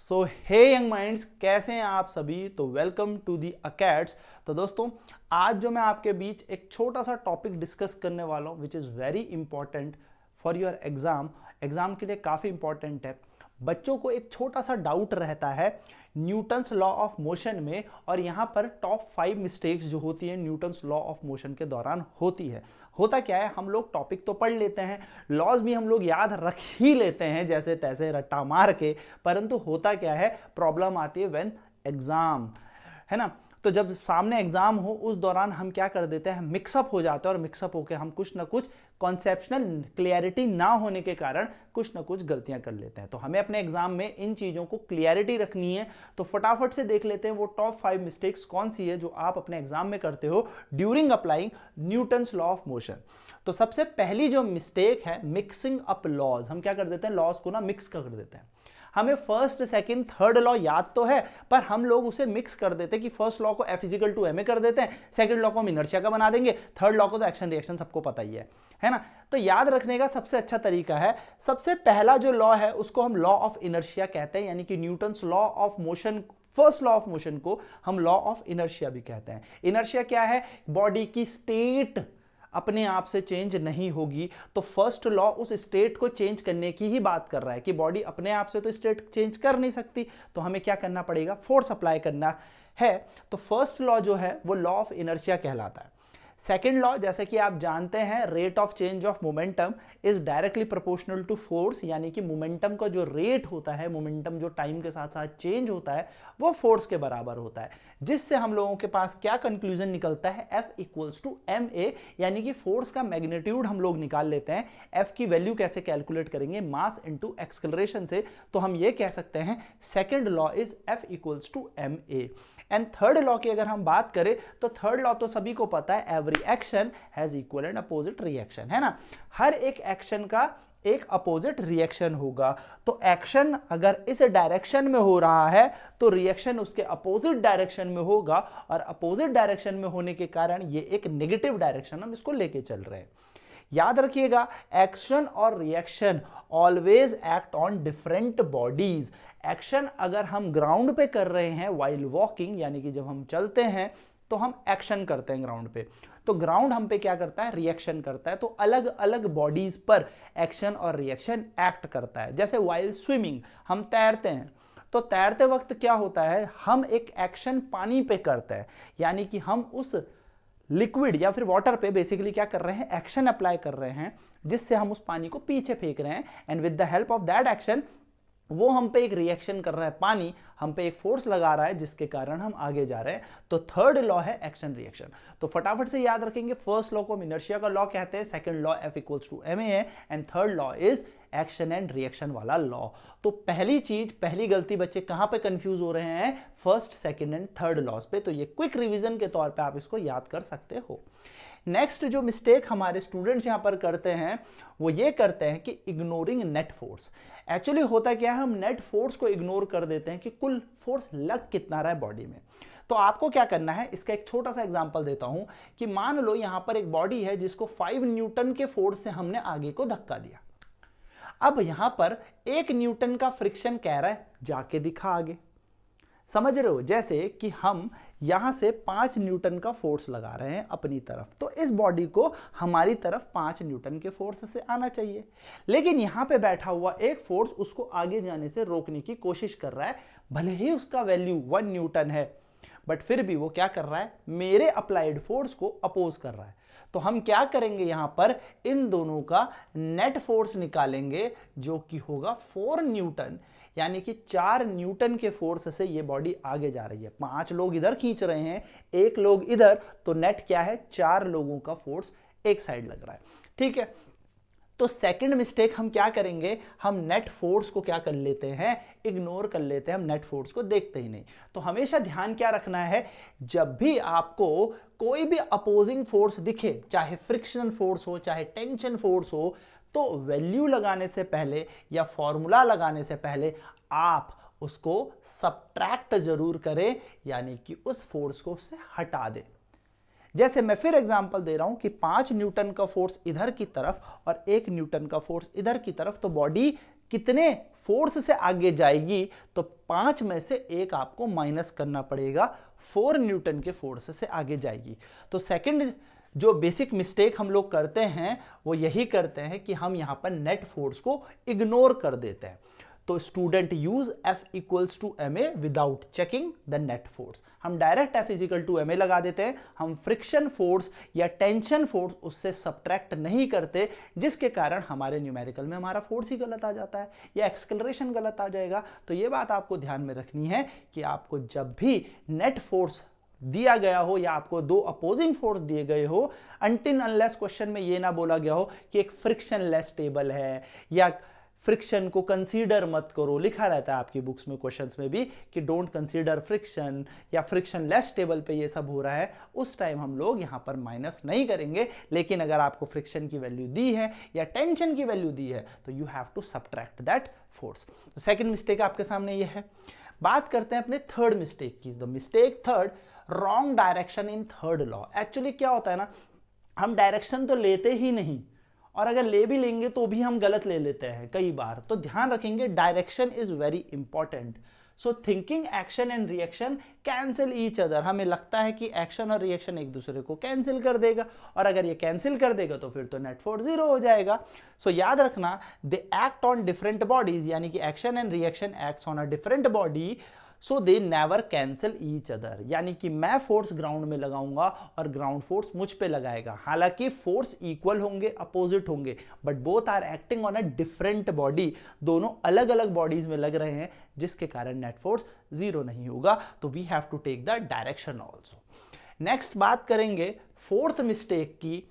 सो हे young minds, कैसे हैं आप सभी। तो वेलकम टू दी अकेड्स। तो दोस्तों, आज जो मैं आपके बीच एक छोटा सा टॉपिक डिस्कस करने वाला हूँ which is very important for your exam के लिए काफ़ी इंपॉर्टेंट है। बच्चों को एक छोटा सा डाउट रहता है न्यूटन्स लॉ ऑफ मोशन में, और यहाँ पर टॉप 5 मिस्टेक्स जो होती हैं न्यूटन्स लॉ ऑफ मोशन के दौरान होती है। होता क्या है, हम लोग टॉपिक तो पढ़ लेते हैं, लॉज भी हम लोग याद रख ही लेते हैं जैसे तैसे रट्टा मार के, परंतु होता क्या है, प्रॉब्लम आती है व्हेन एग्जाम, है ना। तो जब सामने एग्जाम हो उस दौरान हम क्या कर देते हैं, मिक्सअप हो जाते हैं, और मिक्सअप होकर हम कुछ ना कुछ कॉन्सेप्शनल क्लियरिटी ना होने के कारण कुछ ना कुछ गलतियां कर लेते हैं। तो हमें अपने एग्जाम में इन चीज़ों को क्लियरिटी रखनी है। तो फटाफट से देख लेते हैं वो टॉप 5 मिस्टेक्स कौन सी है जो आप अपने एग्जाम में करते हो during applying Newton's law of motion. तो सबसे पहली जो मिस्टेक है, मिक्सिंग अप लॉज। हम क्या कर देते हैं, लॉज को ना मिक्स कर देते हैं। हमें फर्स्ट सेकंड थर्ड लॉ याद तो है, पर हम लोग उसे मिक्स कर देते हैं कि फर्स्ट लॉ को F इक्वल टू ma कर देते हैं, सेकंड लॉ को हम इनर्शिया का बना देंगे, थर्ड लॉ को तो एक्शन रिएक्शन सबको पता ही है ना। तो याद रखने का सबसे अच्छा तरीका है, सबसे पहला जो लॉ है उसको हम लॉ ऑफ इनर्शिया कहते हैं, यानी कि Newton's law of motion, first law of motion को हम लॉ ऑफ इनर्शिया भी कहते हैं। इनर्शिया क्या है, बॉडी की स्टेट अपने आप से चेंज नहीं होगी। तो फर्स्ट लॉ उस स्टेट को चेंज करने की ही बात कर रहा है कि बॉडी अपने आप से तो स्टेट चेंज कर नहीं सकती, तो हमें क्या करना पड़ेगा, फोर्स अप्लाई करना है। तो फर्स्ट लॉ जो है वो लॉ ऑफ इनर्शिया कहलाता है। सेकेंड लॉ, जैसे कि आप जानते हैं, rate of change of momentum is directly proportional to force, यानी कि मोमेंटम का जो रेट होता है, मोमेंटम जो टाइम के साथ साथ चेंज होता है वो फोर्स के बराबर होता है, जिससे हम लोगों के पास क्या कंक्लूजन निकलता है, F इक्वल्स टू ma, यानी कि फोर्स का मैग्नीट्यूड हम लोग निकाल लेते हैं। F की वैल्यू कैसे कैलकुलेट करेंगे, मास इनटू एक्सेलरेशन से। तो हम ये कह सकते हैं second law is F equals to ma। And third law की अगर हम बात करें तो थर्ड लॉ तो सभी को पता है, every action has equal and opposite reaction, है ना। हर एक एक्शन का एक अपोजिट रिएक्शन होगा। तो एक्शन अगर इस डायरेक्शन में हो रहा है तो रिएक्शन उसके अपोजिट डायरेक्शन में होगा, और अपोजिट डायरेक्शन में होने के कारण ये एक नेगेटिव डायरेक्शन हम इसको लेके चल रहे हैं। याद रखिएगा, एक्शन और reaction always act on different bodies. Action अगर हम ग्राउंड पे कर रहे हैं वाइल वॉकिंग, यानी कि जब हम चलते हैं तो हम एक्शन करते हैं ग्राउंड पे, तो ग्राउंड हम पे क्या करता है, रिएक्शन करता है। तो अलग अलग बॉडीज पर एक्शन और रिएक्शन एक्ट करता है। जैसे वाइल स्विमिंग, हम तैरते हैं, तो तैरते वक्त क्या होता है, हम एक एक्शन पानी पे करते हैं, यानी कि हम उस लिक्विड या फिर वाटर पे बेसिकली क्या कर रहे हैं, एक्शन अप्लाई कर रहे हैं, जिससे हम उस पानी को पीछे फेंक रहे हैं। And with the help of that action वो हम पे एक रिएक्शन कर रहा है, पानी हम पे एक फोर्स लगा रहा है, जिसके कारण हम आगे जा रहे हैं। तो थर्ड लॉ है एक्शन रिएक्शन। तो फटाफट से याद रखेंगे, फर्स्ट लॉ को हम इनर्शिया का लॉ कहते हैं, second law F equals to ma है, and third law is action and reaction वाला लॉ। तो पहली चीज, पहली गलती बच्चे कहां पे कंफ्यूज हो रहे हैं, first second and third loss पे। तो ये क्विक रिवीजन के तौर पे आप इसको याद कर सकते हो। नेक्स्ट जो मिस्टेक हमारे स्टूडेंट्स यहां पर करते हैं वो ये करते हैं कि इग्नोरिंग नेट फोर्स। एक्चुअली होता क्या है, हम नेट फोर्स को इग्नोर कर देते हैं कि कुल फोर्स लग कितना रहा है बॉडी में। तो आपको क्या करना है, इसका एक छोटा सा एग्जांपल देता हूं कि मान लो यहां पर एक बॉडी है जिसको 5 न्यूटन के फोर्स से हमने आगे को धक्का दिया। अब यहां पर 1 न्यूटन का फ्रिक्शन कह रहा है जाके दिखा आगे, समझ रहे हो। जैसे कि हम यहां से 5 न्यूटन का फोर्स लगा रहे हैं अपनी तरफ, तो इस बॉडी को हमारी तरफ 5 न्यूटन के फोर्स से आना चाहिए, लेकिन यहां पे बैठा हुआ एक फोर्स उसको आगे जाने से रोकने की कोशिश कर रहा है। भले ही उसका वैल्यू 1 न्यूटन है, बट फिर भी वो क्या कर रहा है, मेरे अप्लाइड फोर्स को अपोज कर रहा है। तो हम क्या करेंगे, यहां पर इन दोनों का नेट फोर्स निकालेंगे, जो कि होगा 4 न्यूटन, यानी कि 4 न्यूटन के फोर्स से ये बॉडी आगे जा रही है। 5 लोग इधर खींच रहे हैं, 1 लोग इधर, तो नेट क्या है, 4 लोगों का फोर्स एक साइड लग रहा है, ठीक है। तो सेकंड मिस्टेक हम क्या करेंगे, हम नेट फोर्स को क्या कर लेते हैं, इग्नोर कर लेते हैं, हम नेट फोर्स को देखते ही नहीं। तो हमेशा ध्यान क्या रखना है, जब भी आपको कोई भी अपोजिंग फोर्स दिखे, चाहे फ्रिक्शन फोर्स हो, चाहे टेंशन फोर्स हो, तो वैल्यू लगाने से पहले या फॉर्मूला लगाने से पहले आप उसको सबट्रैक्ट जरूर करें, यानी कि उस फोर्स को उससे हटा दें। जैसे मैं फिर एग्जांपल दे रहा हूं कि 5 न्यूटन का फोर्स इधर की तरफ और 1 न्यूटन का फोर्स इधर की तरफ, तो बॉडी कितने फोर्स से आगे जाएगी, तो 5 में से 1 आपको माइनस करना पड़ेगा, 4 न्यूटन के फोर्स से आगे जाएगी। तो सेकंड जो बेसिक मिस्टेक हम लोग करते हैं वो यही करते हैं कि हम यहां पर नेट फोर्स को इग्नोर कर देते हैं। तो student use F equals to ma without checking the net force. हम direct F is equal to ma लगा देते हैं, हम फ्रिक्शन फोर्स या टेंशन फोर्स उससे सब्ट्रैक्ट नहीं करते, जिसके कारण हमारे न्यूमेरिकल में हमारा फोर्स ही गलत आ जाता है या एक्सकलरेशन गलत आ जाएगा। तो ये बात आपको ध्यान में रखनी है कि आपको जब भी नेट फोर्स दिया गया हो या आपको 2 अपोजिंग फोर्स दिए गए हो, अनटिल अनलेस क्वेश्चन में ये ना बोला गया हो कि एक फ्रिक्शनलेस टेबल है या फ्रिक्शन को कंसीडर मत करो, लिखा रहता है आपकी बुक्स में क्वेश्चंस में भी कि डोंट कंसीडर फ्रिक्शन या फ्रिक्शनलेस टेबल पे ये सब हो रहा है, उस टाइम हम लोग यहां पर माइनस नहीं करेंगे। लेकिन अगर आपको फ्रिक्शन की वैल्यू दी है या टेंशन की वैल्यू दी है तो you have to subtract that force. तो सेकंड मिस्टेक आपके सामने ये है। बात करते हैं अपने थर्ड मिस्टेक की। तो mistake third, wrong direction in third law. Actually क्या होता है ना, हम डायरेक्शन तो लेते ही नहीं, और अगर ले भी लेंगे तो भी हम गलत ले लेते हैं कई बार। तो ध्यान रखेंगे, direction is very important. So thinking, action and reaction cancel each other. हमें लगता है कि एक्शन और रिएक्शन एक दूसरे को कैंसिल कर देगा, और अगर ये कैंसिल कर देगा तो फिर तो नेट फोर्स 0 हो जाएगा। सो याद रखना, they act on different bodies, यानी कि action and reaction acts on a different body, so they never cancel each other. यानी कि मैं फोर्स ग्राउंड में लगाऊंगा और ग्राउंड फोर्स मुझ पे लगाएगा, हालांकि फोर्स इक्वल होंगे, अपोजिट होंगे, but both are acting on a different body. दोनों अलग अलग बॉडीज में लग रहे हैं, जिसके कारण नेट फोर्स 0 नहीं होगा। तो we have to take the direction also. Next बात करेंगे फोर्थ मिस्टेक की।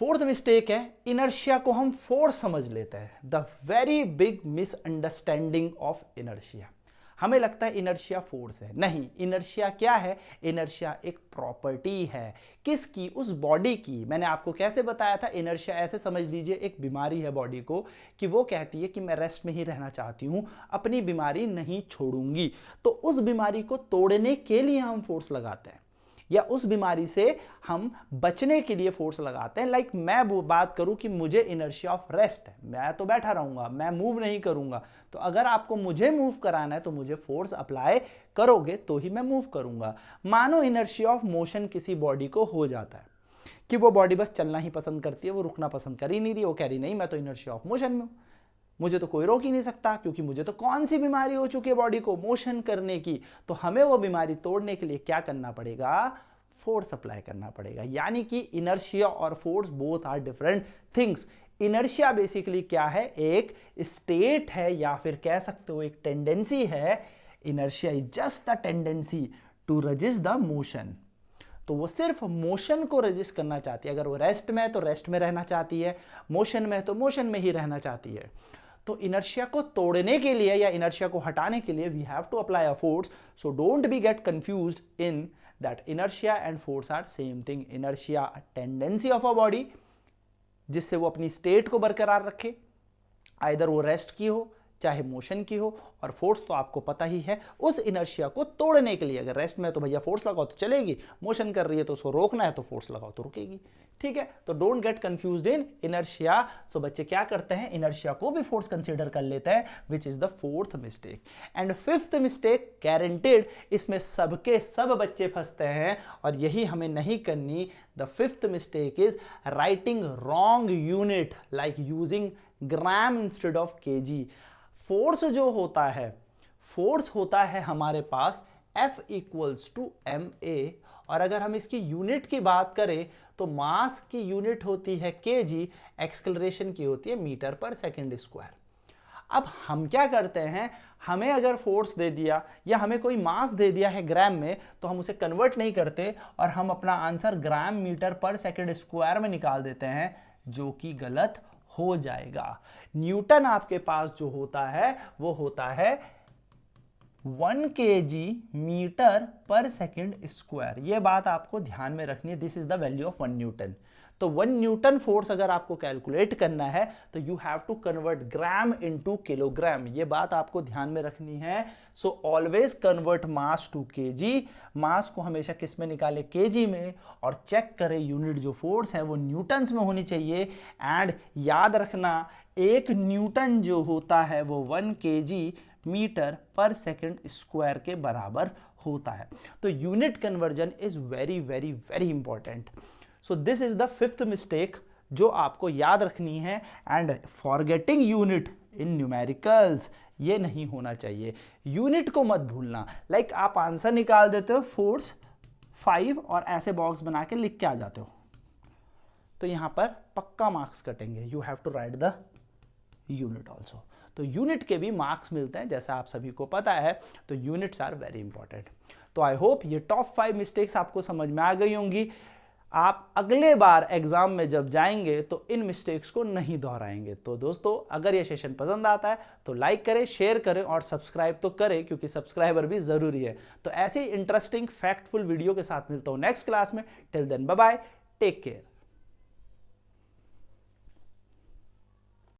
फोर्थ मिस्टेक है, इनर्शिया को हम फोर्स समझ लेते हैं। The very big misunderstanding of inertia. हमें लगता है इनर्शिया फोर्स है, नहीं। इनर्शिया क्या है? इनर्शिया एक प्रॉपर्टी है। किसकी? उस बॉडी की। मैंने आपको कैसे बताया था, इनर्शिया ऐसे समझ लीजिए एक बीमारी है बॉडी को, कि वो कहती है कि मैं रेस्ट में ही रहना चाहती हूं, अपनी बीमारी नहीं छोड़ूंगी। तो उस बीमारी को तोड़ने के लिए हम फोर्स लगाते हैं, या उस बीमारी से हम बचने के लिए फोर्स लगाते हैं। लाइक मैं वो बात करूं कि मुझे इनर्शिया ऑफ रेस्ट है, मैं तो बैठा रहूंगा, मैं मूव नहीं करूंगा। तो अगर आपको मुझे मूव कराना है तो मुझे फोर्स अप्लाई करोगे तो ही मैं मूव करूंगा। मानो इनर्शिया ऑफ मोशन किसी बॉडी को हो जाता है कि वो बॉडी बस चलना ही पसंद करती है, वो रुकना पसंद कर ही नहीं रही, वो कह रही नहीं मैं तो इनर्शिया ऑफ मोशन में हूं, मुझे तो कोई रोक ही नहीं सकता, क्योंकि मुझे तो कौन सी बीमारी हो चुकी है बॉडी को मोशन करने की। तो हमें वो बीमारी तोड़ने के लिए क्या करना पड़ेगा? फोर्स अप्लाई करना पड़ेगा। यानी कि इनर्शिया और force both are different things. Inertia basically क्या है? एक स्टेट है, या फिर कह सकते हो एक टेंडेंसी है। Inertia is just the tendency to resist the motion. तो वो सिर्फ मोशन को रजिस्ट करना चाहती है। अगर वो रेस्ट में है तो रेस्ट में रहना चाहती है, मोशन में है तो मोशन में ही रहना चाहती है। तो इनर्शिया को तोड़ने के लिए या इनर्शिया को हटाने के लिए we have to apply a force. So don't be get confused in that inertia and force are same thing. Inertia a tendency of a body, जिससे वो अपनी स्टेट को बरकरार रखे, आइदर वो रेस्ट की हो चाहे मोशन की हो। और फोर्स तो आपको पता ही है, उस इनर्शिया को तोड़ने के लिए, अगर रेस्ट में है तो भैया फोर्स लगाओ तो चलेगी, मोशन कर रही है तो उसको रोकना है तो फोर्स लगाओ तो रुकेगी। ठीक है, तो don't get confused in inertia. So बच्चे क्या करते हैं, इनर्शिया को भी फोर्स कंसीडर कर लेते हैं, which is the fourth mistake. And fifth mistake guaranteed, इसमें सबके सब बच्चे फंसते हैं और यही हमें नहीं करनी। The fifth mistake is writing wrong unit, like using gram instead of KG. Force जो होता है, फोर्स होता है हमारे पास F इक्वल्स टू ma, और अगर हम इसकी यूनिट की बात करें तो मास की यूनिट होती है kg, एक्सेलरेशन की होती है मीटर पर सेकंड स्क्वायर। अब हम क्या करते हैं, हमें अगर फोर्स दे दिया या हमें कोई मास दे दिया है ग्राम में, तो हम उसे कन्वर्ट नहीं करते और हम अपना आंसर ग्राम मीटर पर सेकंड स्क्वायर में निकाल देते हैं, जो कि गलत हो जाएगा। न्यूटन आपके पास जो होता है वो होता है 1 kg मीटर पर सेकंड स्क्वायर। ये बात आपको ध्यान में रखनी है। This is the value of 1 Newton. तो 1 न्यूटन फोर्स अगर आपको कैलकुलेट करना है तो you have to convert gram into kilogram. ये बात आपको ध्यान में रखनी है। So always convert mass to KG. Mass को हमेशा किस में निकाले? केजी में। और चेक करें यूनिट जो फोर्स है वो न्यूटन्स में होनी चाहिए। एंड याद रखना, 1 न्यूटन जो होता है वो 1 kg मीटर पर सेकंड स्क्वायर के बराबर होता है। तो unit conversion is very very very important. So this is the fifth mistake जो आपको याद रखनी है। And forgetting unit in numericals, ये नहीं होना चाहिए। यूनिट को मत भूलना। लाइक आप आंसर निकाल देते हो फोर्स 5 और ऐसे बॉक्स बना के लिख के आ जाते हो, तो यहां पर पक्का मार्क्स कटेंगे। You have to write the unit also. तो यूनिट के भी मार्क्स मिलते हैं, जैसा आप सभी को पता है। तो यूनिट्स आर वेरी इंपॉर्टेंट। तो आई होप ये टॉप 5 मिस्टेक्स आपको समझ में आ गई होंगी। आप अगले बार एग्जाम में जब जाएंगे तो इन मिस्टेक्स को नहीं दोहराएंगे। तो दोस्तों, अगर ये सेशन पसंद आता है तो लाइक करें, शेयर करें और सब्सक्राइब तो करें, क्योंकि सब्सक्राइबर भी जरूरी है। तो ऐसी इंटरेस्टिंग फैक्टफुल वीडियो के साथ मिलता हूं नेक्स्ट क्लास में। Till then bye bye, take care.